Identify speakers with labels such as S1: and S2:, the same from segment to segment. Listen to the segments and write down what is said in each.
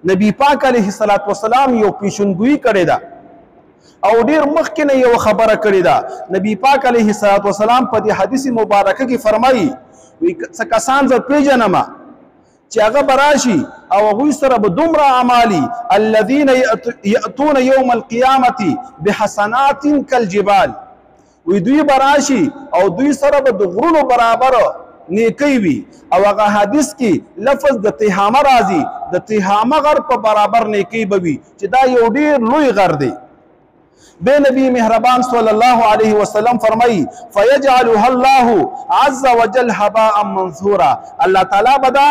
S1: نبی پاک علیه الصلاۃ والسلام یو پیشنګوئی کړی ده او ډیر مخکې نه یو خبره کړې ده. نبی پاک علیه الصلاۃ والسلام په دې حدیث مبارکه کې فرمایي وی څه کسان زه پیژنم چې هغه براشي او هغوی سره به دومره اعمالي الذین یأتون یوم القیامة بحسنات کالجبال، وی دوی براشي او دوی سره به د غرونو برابر نیکی وي او هغه حدیث کې لفظ د تهامه راځي، د تهامه غر په برابر نیکی به وي چې دا یو ډیر لوی غر دی. بے نبی مہربان صلی اللہ علیہ وسلم فرمائی فیجعلها اللہ عز وجل حباء منثورا، اللہ تعالیٰ بدا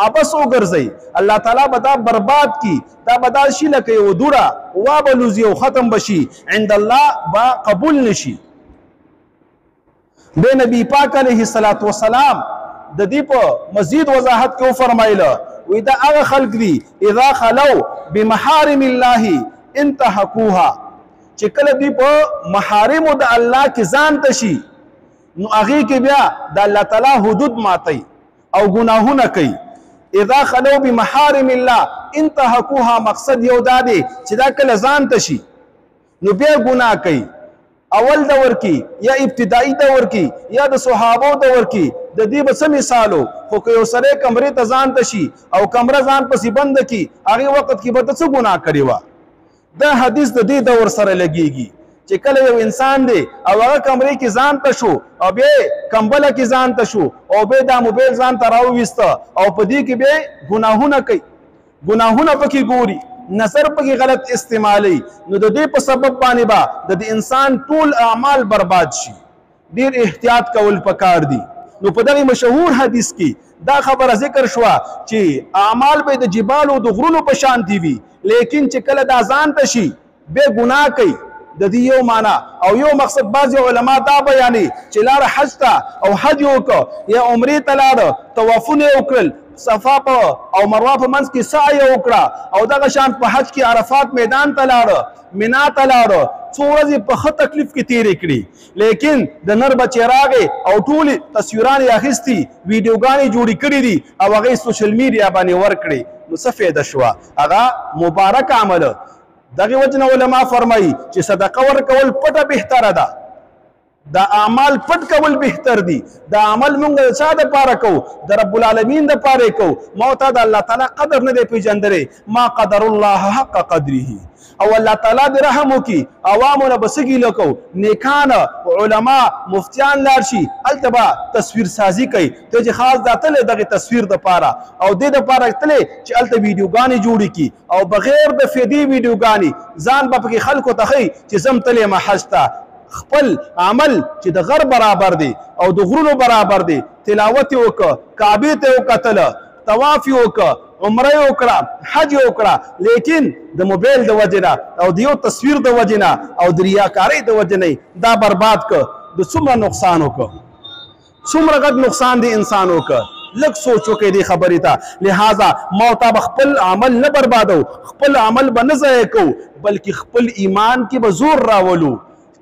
S1: ابس وګرځي، الله تعالی به دا برباد کی، دا به دا شي لکه یو دوره وابلوزي او ختم بشي، عند الله با قبول نشي. بے نبی پاک علیہ الصلاۃ والسلام د دې په مزید وضاحت کې فرمایله وی دا هغه خلق دي اذا خلو بمحارم الله انتهكوها، چې کله دوی په محارم د الله کې ځان تشي نو هغه کې بیا د الله تعالی حدود ماتي او گناهونه کوي. اذا خلو بمحارم الله انتهكوها، مقصد یو دا دی چې دا کله ځان تشي نو بیا ګناه کوي. اول دور کې یا ابتدایي دور کې یا د صحابو دور کې د دې به څه مثالو، خو که یو سړی کمرې ته ځان تشي او کمره ځان پسې بنده کړي هغې وخت کې به ته څه ګناه کړې وه. دا حدیث د دې دور سره لګیږي چې کله یو انسان دی او هغه کمرې کې ځان ته شو او بیا کمبله کې ځان ته شو او بیا دا موبایل ځان ته راوویسته او په دې کې بیا ګناهونه کوي، ګناهونه پکې ګوري، نظر پکې غلط استعمالي، نو د دې په سبب باندې به د انسان ټول اعمال برباد شي. ډیر احتیاط کول پکار دي. نو په دغه مشهور حدیث کې دا خبره ذکر شوه چې اعمال به د جبال او د غرونو په شان دي وي، لیکن چې کله دا ځان ته شي بیا ګناه کوي. د دې یو معنا او یو مقصد بعض علما دا بیانوي چې لار حج ته او حج وکړه یا عمرې ته لاړه، طوافونه وکړل، صفا او مروه په منځ کې سعی وکړه او دغه شان په حج کې عرفات میدان ته لاړه، منا ته لاړه، څو ورځې په ښه تکلیف کې تیرې کړي، لیکن د نر بچی راغی او ټولې تصویرانې اخیستي، ویډیوګانې جوړې کړي دي او هغې سوشل میډیا باندې ورکړي، نو څه فایده شوه؟ هغه مبارک عمل. دغه وجه نه علما فرمایي چې صدقه ورکول پټه بهتره ده، دا اعمال پټ کول بهتر دي. دا عمل مونږ د چا دپاره کوو؟ د رب العالمین دپاره یې کوو. ما ته د الله تعالی قدر نه دی پیژندلی، ما قدر الله حق قدره. او الله تعالی دې رحم وکړي، عوامو نه به څه ګیله کوو؟ نیکان علما مفتیان لاړ شي هلته به تصویر سازي کوي، ته چې خاص دا تللی دغې تصویر دپاره او دې دپاره تللی چې هلته ویډیوګانې جوړې کړي او بغیر د فیدې ویډیوګانې ځان به پکې خلکو ته ښیي چې زه م تللی یم حج ته. خپل عمل چې د غر برابر دی او د غرونو برابر دی، تلاوت یې وکړه، کعبې ته یې وکتله، طواف یې وکړه، عمره یې وکړه، حج یې وکړه، لیکن د موبایل د وجې نه او د یو تصویر د وجې نه او د ریاکارۍ د وجې نه دا برباد کړ. د څومره نقصان وکړ، څومره غټ نقصان دی انسان وکړ. لږ سوچ وکړئ دې خبرې ته. لہذا ما ته به خپل عمل نه بربادو، خپل عمل به نه ضایع کوو، بلکې خپل ایمان کې به زور راولو.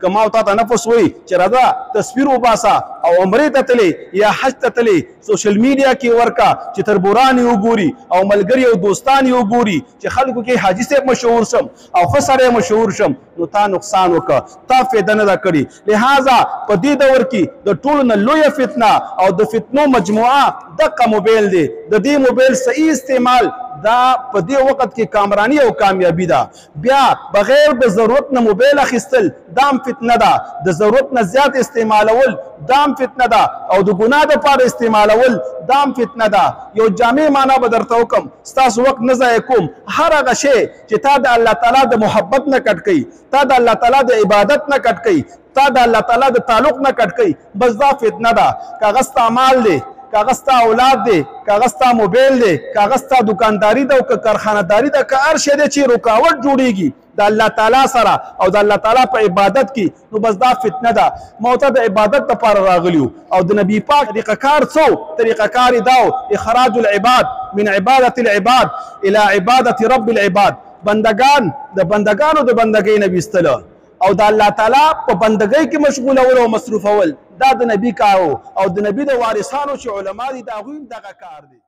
S1: که ما تا ته نفس وی چې راځه تصویر وباسه او عمرې ته تلې یا حج ته تلې، سوشل میډیا کې ورکا چې تربوران یې وګوري او ملګري او دوستان یې وګوري چې خلکو کې حاجي صاحب مشهور شم او ښه سړی مشهور شم، نو تا نقصان وکړه، تا فایده نه ده کړې. لہذا په دې دور کې د ټولو نه لویه فتنه او د فتنو مجموعه دغه موبایل دی. د دې موبایل صحیح استعمال دا په دې وخت کې کامرانی او کامیابی ده. بیا بغیر د ضرورت نه موبایل اخیستل دام فتنه ده، د ضرورت نه زیات استعمالول دام فتنه ده او د ګناه دپاره استعمالول دام فتنه ده. یو جامع معنا به درته وکړم، ستاسو وخت نه ضایع کوم. هر هغه شی چې تا د الله تعالی د محبت نه کټ کوي، تا د الله تعالی د عبادت نه کټ کوي، تا د الله تعالی د تعلق نه کټ کوي، بس دا فتنه ده. کاغذ ته اعمال دی، کاغذ ته اولاد دی، کاغذ ته موبایل دی، کاغذ ته دکانداری ده او که کارخانهداري ده، که هر شی دی چې رکاوټ جوړیږي د الله تعالی سره او د الله تعالی په عبادت کې، نو بس دا فتنه ده. ما ته د عبادت لپاره راغلیو او د نبي پاک طریقه کار څو طریقه کار یې دا و اخراج العباد من عبادة العباد الى عبادة رب العباد. بندگان د بندگانو د بندګۍ نه ویستله او د الله تعالی په بندګۍ کې مشغولول او مصروفول، دا د نبی کار او د نبی د وارثانو چې علما دي د هغوی دغه کار دی.